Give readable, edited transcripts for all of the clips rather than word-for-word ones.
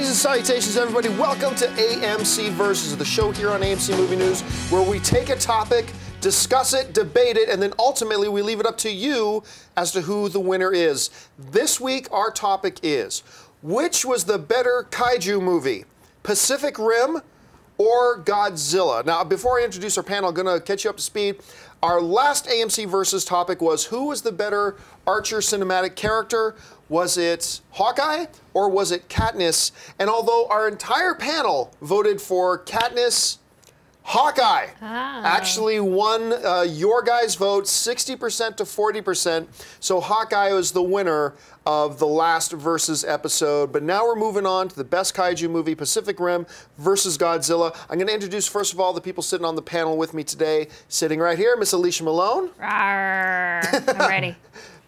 Greetings and salutations, everybody. Welcome to AMC Versus, the show here on AMC Movie News, where we take a topic, discuss it, debate it, and then ultimately we leave it up to you as to who the winner is. This week, our topic is, which was the better Kaiju movie, Pacific Rim or Godzilla? Now, before I introduce our panel, I'm going to catch you up to speed. Our last AMC Versus topic was, who was the better Archer cinematic character? Was it Hawkeye or was it Katniss? And although our entire panel voted for Katniss, Hawkeye actually won your guys' vote 60% to 40%. So Hawkeye was the winner of the last Versus episode. But now we're moving on to the best Kaiju movie, Pacific Rim versus Godzilla. I'm going to introduce, first of all, the people sitting on the panel with me today. Sitting right here, Miss Alicia Malone. Rawr. I'm ready.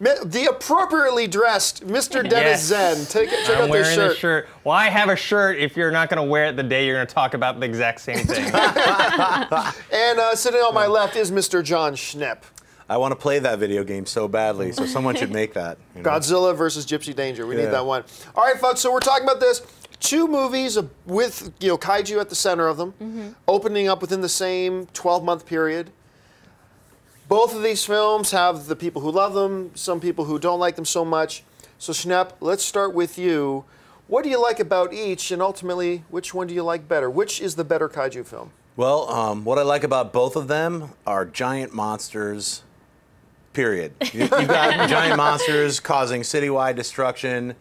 The appropriately dressed Mr. Dennis Zen. Check out this shirt. This shirt. Why have a shirt if you're not going to wear it the day you're going to talk about the exact same thing? And sitting on my left is Mr. John Schnepp. I want to play that video game so badly, so someone should make that. You know? Godzilla versus Gypsy Danger. We need that one. All right, folks, so we're talking about this. Two movies with Kaiju at the center of them, opening up within the same 12-month period. Both of these films have the people who love them, some people who don't like them so much. So, Schnepp, let's start with you. What do you like about each, and ultimately, which one do you like better? Which is the better Kaiju film? Well, what I like about both of them are giant monsters, period. You've got giant monsters causing citywide destruction.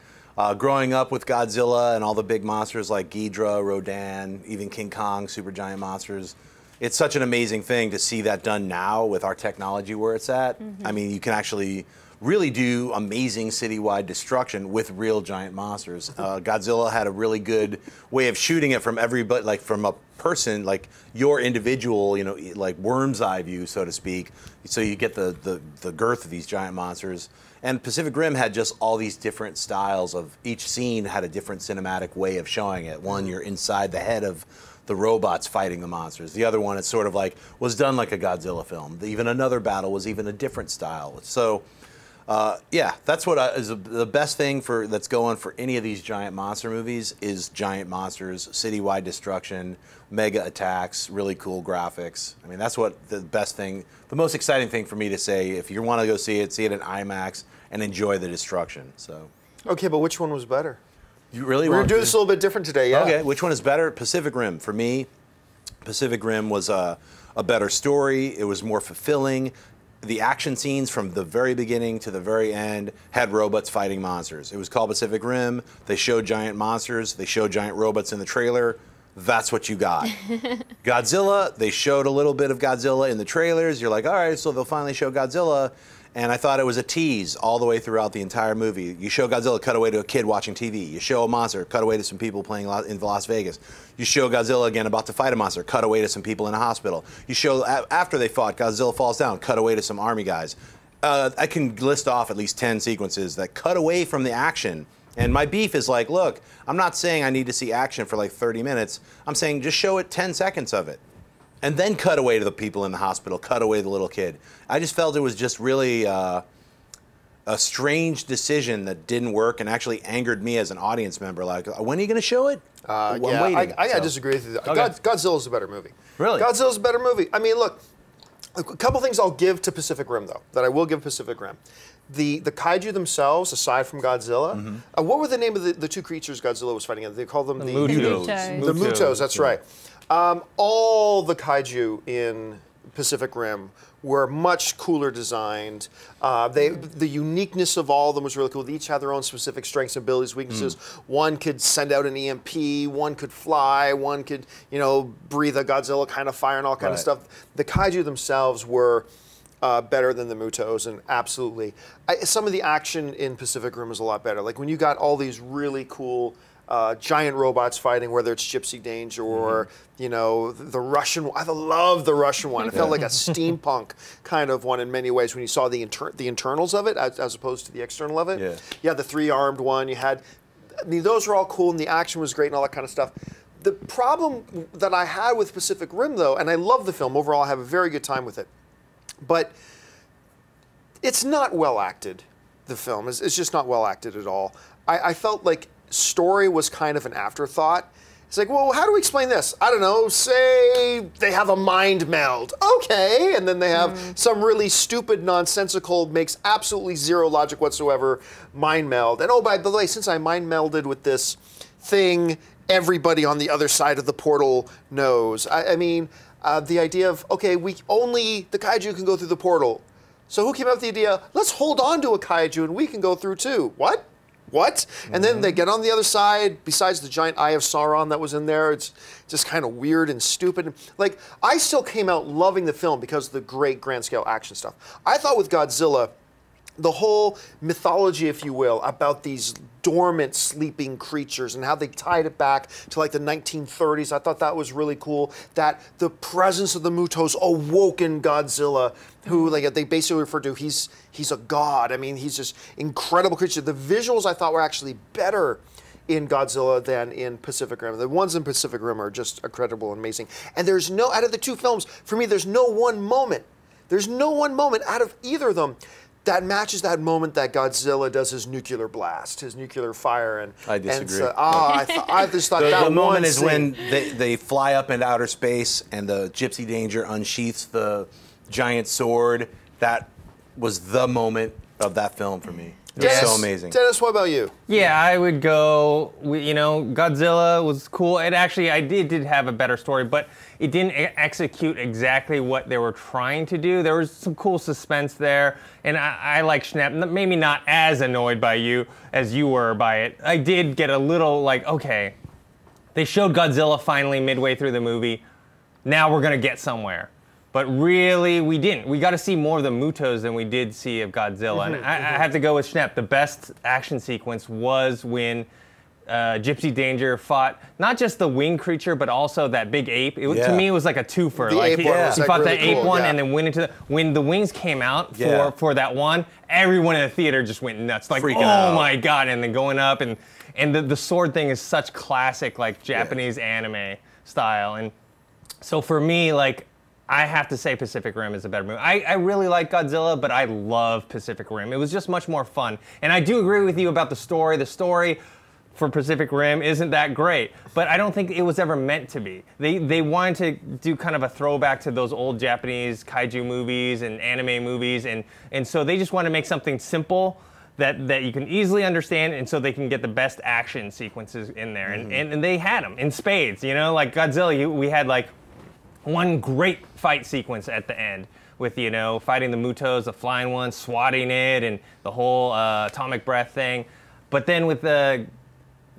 Growing up with Godzilla and all the big monsters like Ghidorah, Rodan, even King Kong, super giant monsters. It's such an amazing thing to see that done now with our technology where it's at. I mean, you can actually really do amazing citywide destruction with real giant monsters. Godzilla had a really good way of shooting it from everybody, like from a person, like your individual, like worm's eye view, so to speak. So you get the girth of these giant monsters. And Pacific Rim had just all these different styles of, each scene had a different cinematic way of showing it. One, you're inside the head of the robots fighting the monsters. The other one, it's sort of like, was done like a Godzilla film. Even another battle was even a different style. So, yeah, that's what is the best thing that's going for any of these giant monster movies is giant monsters, citywide destruction, mega attacks, really cool graphics. I mean, that's what the best thing, the most exciting thing for me to say. If you want to go see it in IMAX and enjoy the destruction. So. Okay, but which one was better? You really We're going to do this a little bit different today, yeah. Okay, which one is better? Pacific Rim. For me, Pacific Rim was a better story. It was more fulfilling. The action scenes from the very beginning to the very end had robots fighting monsters. It was called Pacific Rim. They showed giant monsters. They showed giant robots in the trailer. That's what you got. Godzilla, they showed a little bit of Godzilla in the trailers. You're like, all right, so they'll finally show Godzilla. And I thought it was a tease all the way throughout the entire movie. You show Godzilla, cut away to a kid watching TV. You show a monster, cut away to some people playing in Las Vegas. You show Godzilla again about to fight a monster, cut away to some people in a hospital. You show, after they fought, Godzilla falls down, cut away to some army guys. I can list off at least 10 sequences that cut away from the action. And my beef is like, look, I'm not saying I need to see action for like 30 minutes. I'm saying just show it 10 seconds of it. And then cut away to the people in the hospital, cut away the little kid. I just felt it was just really a strange decision that didn't work and actually angered me as an audience member. Like, when are you going to show it? I'm waiting. I disagree with you. Okay. Godzilla's a better movie. Really? Godzilla's a better movie. I mean, look, a couple things I'll give to Pacific Rim, though, that I will give Pacific Rim. The Kaiju themselves, aside from Godzilla, what were the name of the two creatures Godzilla was fighting? They call them the Mutos. The Mutos, that's right. All the Kaiju in Pacific Rim were much cooler designed. The uniqueness of all of them was really cool. They each had their own specific strengths, abilities, weaknesses. One could send out an EMP, one could fly, one could, breathe a Godzilla kind of fire and all kind of stuff. The Kaiju themselves were better than the Mutos, and absolutely. Some of the action in Pacific Rim was a lot better. Like when you got all these really cool giant robots fighting, whether it's Gypsy Danger or, the Russian one. I love the Russian one. It felt like a steampunk kind of one in many ways when you saw the internals of it as opposed to the external of it. Yeah. You had the three-armed one. You had, those were all cool, and the action was great and all that kind of stuff. The problem that I had with Pacific Rim, though, and I love the film overall, I have a very good time with it, but it's not well acted, the film. It's just not well acted at all. I felt like story was kind of an afterthought. It's like, well, how do we explain this? I don't know, say they have a mind meld. Okay, and then they have some really stupid, nonsensical, makes absolutely zero logic whatsoever mind meld. And oh, by the way, since I mind melded with this thing, everybody on the other side of the portal knows. I mean, the idea of, okay, only the kaiju can go through the portal. So who came up with the idea, let's hold on to a kaiju and we can go through too? What? And then they get on the other side, besides the giant eye of Sauron that was in there, it's just kind of weird and stupid. Like, I still came out loving the film because of the great grand scale action stuff. I thought with Godzilla, the whole mythology, if you will, about these dormant sleeping creatures and how they tied it back to like the 1930s, I thought that was really cool. That the presence of the Mutos awoken Godzilla, who like they basically refer to, he's a god. I mean, he's just incredible creature. The visuals I thought were actually better in Godzilla than in Pacific Rim. The ones in Pacific Rim are just incredible and amazing. And there's no, out of the two films, for me, there's no one moment out of either of them that matches that moment that Godzilla does his nuclear blast, his nuclear fire. And I disagree. And so, I just thought that the moment is scene, when they fly up into outer space and the Gypsy Danger unsheaths the giant sword. That was the moment of that film for me. It was so amazing. Dennis, what about you? Yeah, I would go, Godzilla was cool. It actually, I did have a better story, but it didn't execute exactly what they were trying to do. There was some cool suspense there, and I like Schnapp, maybe not as annoyed by you as you were by it. I did get a little like, okay, they showed Godzilla finally midway through the movie. Now we're gonna get somewhere. But really, we didn't. We got to see more of the Mutos than we did see of Godzilla. And I have to go with Schnapp. The best action sequence was when Gypsy Danger fought not just the winged creature, but also that big ape. To me, it was like a twofer. The like ape one was he like fought really the ape cool, one yeah. and then went into when the wings came out for that one, everyone in the theater just went nuts. Like, Freaking out. my God. And then going up and the sword thing is such classic, like Japanese anime style. And so for me, like, I have to say Pacific Rim is a better movie. I really like Godzilla, but I love Pacific Rim. It was just much more fun. And I do agree with you about the story. The story for Pacific Rim isn't that great, but I don't think it was ever meant to be. They wanted to do kind of a throwback to those old Japanese kaiju movies and anime movies, and so they just want to make something simple that you can easily understand, and so they can get the best action sequences in there. And they had them in spades, like Godzilla, we had like one great fight sequence at the end with, fighting the Mutos, the flying one, swatting it, and the whole atomic breath thing. But then with the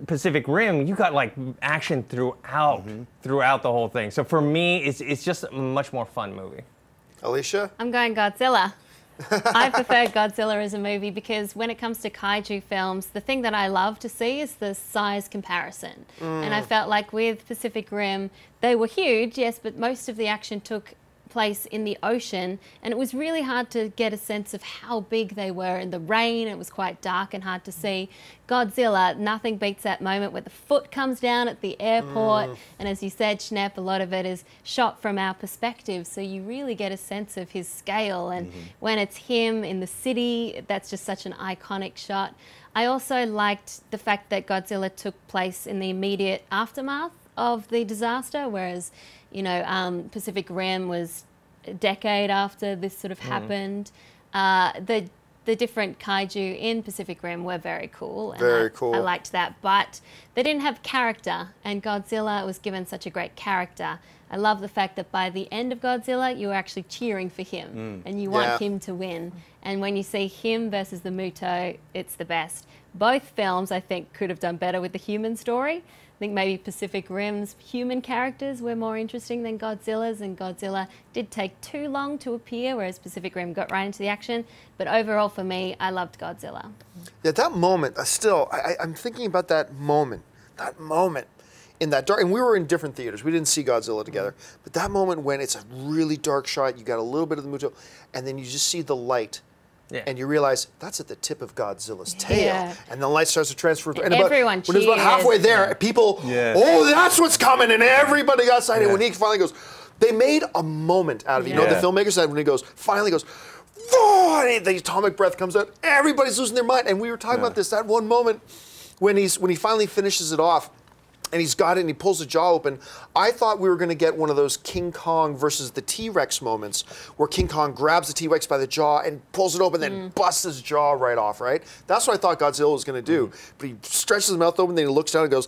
Pacific Rim, you got like action throughout the whole thing. So for me, it's just a much more fun movie. Alicia? I'm going Godzilla. I prefer Godzilla as a movie because when it comes to kaiju films, the thing that I love to see is the size comparison. And I felt like with Pacific Rim, they were huge, yes, but most of the action took place in the ocean, and it was really hard to get a sense of how big they were in the rain. It was quite dark and hard to see. Godzilla, nothing beats that moment where the foot comes down at the airport, and as you said, Schnapp, a lot of it is shot from our perspective, so you really get a sense of his scale, and when it's him in the city, that's just such an iconic shot. I also liked the fact that Godzilla took place in the immediate aftermath of the disaster, whereas Pacific Rim was a decade after this sort of happened. The different kaiju in Pacific Rim were very cool. Very cool. I liked that, but they didn't have character, and Godzilla was given such a great character. I love the fact that by the end of Godzilla, you're actually cheering for him, and you want him to win. And when you see him versus the Muto, it's the best. Both films, I think, could have done better with the human story. I think maybe Pacific Rim's human characters were more interesting than Godzilla's, and Godzilla did take too long to appear, whereas Pacific Rim got right into the action. But overall, for me, I loved Godzilla. Yeah, that moment, I'm thinking about that moment in that dark, and we were in different theaters. We didn't see Godzilla together, but that moment when it's a really dark shot, you got a little bit of the Muto, and then you just see the light. Yeah. And you realize that's at the tip of Godzilla's tail, and the light starts to transfer. And everyone when it's about halfway there, people, oh, that's what's coming, and everybody got excited. When he finally goes, they made a moment out of it. You know what the filmmaker said when he finally goes, oh, and the atomic breath comes out, everybody's losing their mind. And we were talking about this, that one moment when he finally finishes it off, and he's got it and he pulls the jaw open, I thought we were going to get one of those King Kong versus the T-Rex moments where King Kong grabs the T-Rex by the jaw and pulls it open, then busts his jaw right off, right? That's what I thought Godzilla was going to do. But he stretches his mouth open, then he looks down and goes,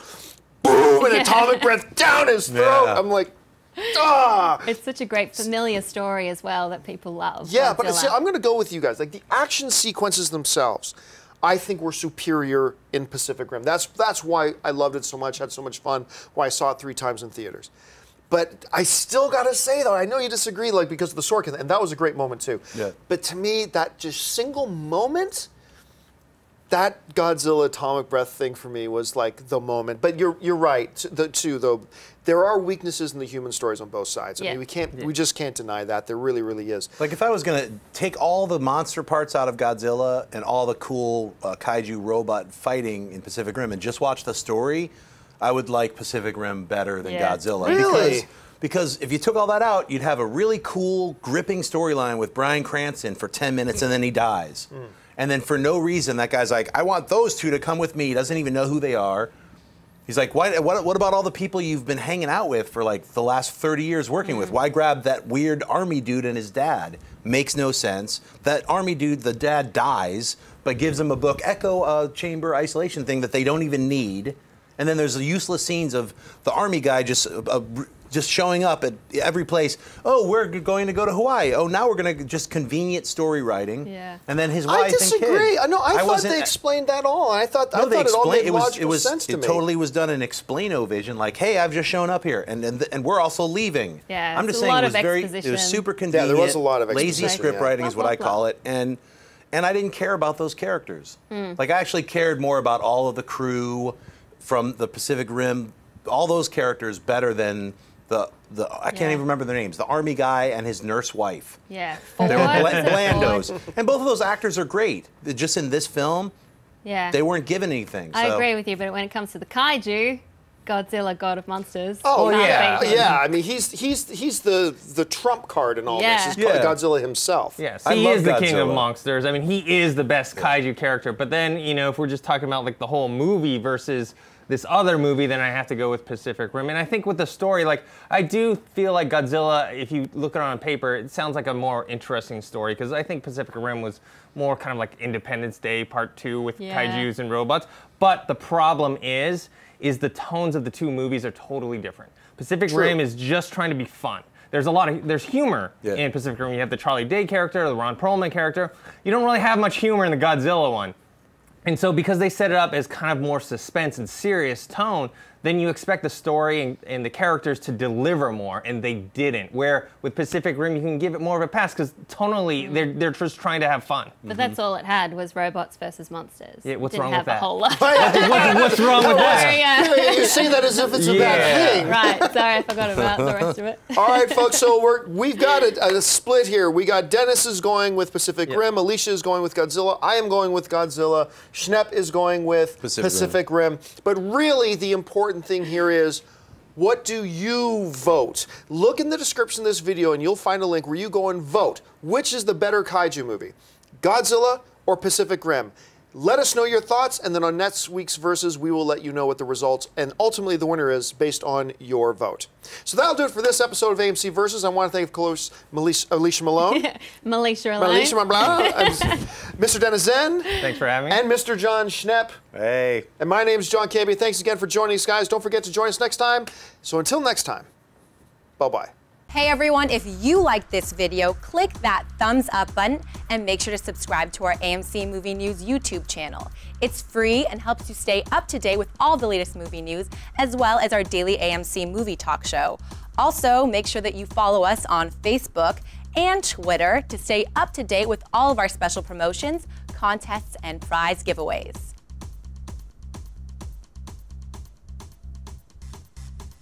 boom, and atomic breath down his throat. I'm like, ah! It's such a great familiar story as well that people love. Yeah, Godzilla. but see, I'm going to go with you guys. Like the action sequences themselves, I think were superior in Pacific Rim. That's why I loved it so much, had so much fun, why I saw it 3 times in theaters. But I still got to say, though, I know you disagree, like because of the sword, and that was a great moment too. Yeah. But to me, that just single moment, that Godzilla atomic breath thing for me was like the moment. But you're right, too, though. There are weaknesses in the human stories on both sides. I mean, we just can't deny that. There really, really is. Like if I was gonna take all the monster parts out of Godzilla and all the cool kaiju robot fighting in Pacific Rim and just watch the story, I would like Pacific Rim better than Godzilla. Really? Because if you took all that out, you'd have a really cool, gripping storyline with Bryan Cranston for 10 minutes and then he dies. And then for no reason, that guy's like, I want those two to come with me. He doesn't even know who they are. He's like, what about all the people you've been hanging out with for like the last 30 years working with? Why grab that weird army dude and his dad? Makes no sense. That army dude, the dad dies, but gives him a book, echo chamber isolation thing that they don't even need. And then there's the useless scenes of the army guy just showing up at every place. Oh, we're going to go to Hawaii. Oh, now we're going to just convenient story writing. Yeah. And then his wife and kid. I disagree. No, I thought they explained that all. I thought it all made logical sense to me. It totally was done in explain-o-vision, like, hey, I've just shown up here, and we're also leaving. Yeah, I'm just it's a saying lot it was of very, exposition. it was super convenient. Yeah, there was a lot of lazy exposition, script writing is what I call it, and I didn't care about those characters. Like I actually cared more about all of the crew from the Pacific Rim, all those characters better than I can't even remember their names. The army guy and his nurse wife. Yeah. They were blandos. And both of those actors are great. Just in this film, they weren't given anything. I agree with you, but when it comes to the kaiju, Godzilla, God of Monsters. Oh can't beat him. yeah. I mean, he's the trump card in all this. He's Godzilla himself. Yes, he is the king of monsters. I mean, he is the best kaiju character. But then, you know, if we're just talking about like the whole movie versus this other movie, then I have to go with Pacific Rim. And I think with the story, like, I do feel like Godzilla, if you look at it on paper, it sounds like a more interesting story, because I think Pacific Rim was more kind of like Independence Day Part 2 with kaijus and robots. But the problem is the tones of the two movies are totally different. Pacific Rim is just trying to be fun. There's humor in Pacific Rim. You have the Charlie Day character, the Ron Perlman character. You don't really have much humor in the Godzilla one. And so because they set it up as kind of more suspense and serious tone, then you expect the story and the characters to deliver more, and they didn't. Where with Pacific Rim, you can give it more of a pass, because tonally, they're just trying to have fun. But that's all it had was robots versus monsters. Yeah, what's Didn't wrong have with that? A whole lot. What's wrong with that? You say that as if it's a bad thing. Right, sorry, I forgot about the rest of it. All right, folks, so we've got a split here. We got Dennis is going with Pacific Rim, Alicia is going with Godzilla, I am going with Godzilla, Schnepp is going with Pacific Rim. But really, the important thing here is, what do you vote? Look in the description of this video and you'll find a link where you go and vote. Which is the better kaiju movie? Godzilla or Pacific Rim? Let us know your thoughts, and then on next week's Versus, we will let you know what the results and ultimately the winner is based on your vote. So that'll do it for this episode of AMC Versus. I want to thank, of course, Alicia Malone. Alicia Malone. Mr. Dennis Zen. Thanks for having me. And Mr. John Schnepp. Hey. And my name's John Campy. Thanks again for joining us, guys. Don't forget to join us next time. So until next time, bye-bye. Hey everyone, if you liked this video, click that thumbs up button and make sure to subscribe to our AMC Movie News YouTube channel. It's free and helps you stay up to date with all the latest movie news, as well as our daily AMC movie talk show. Also, make sure that you follow us on Facebook and Twitter to stay up to date with all of our special promotions, contests, and prize giveaways.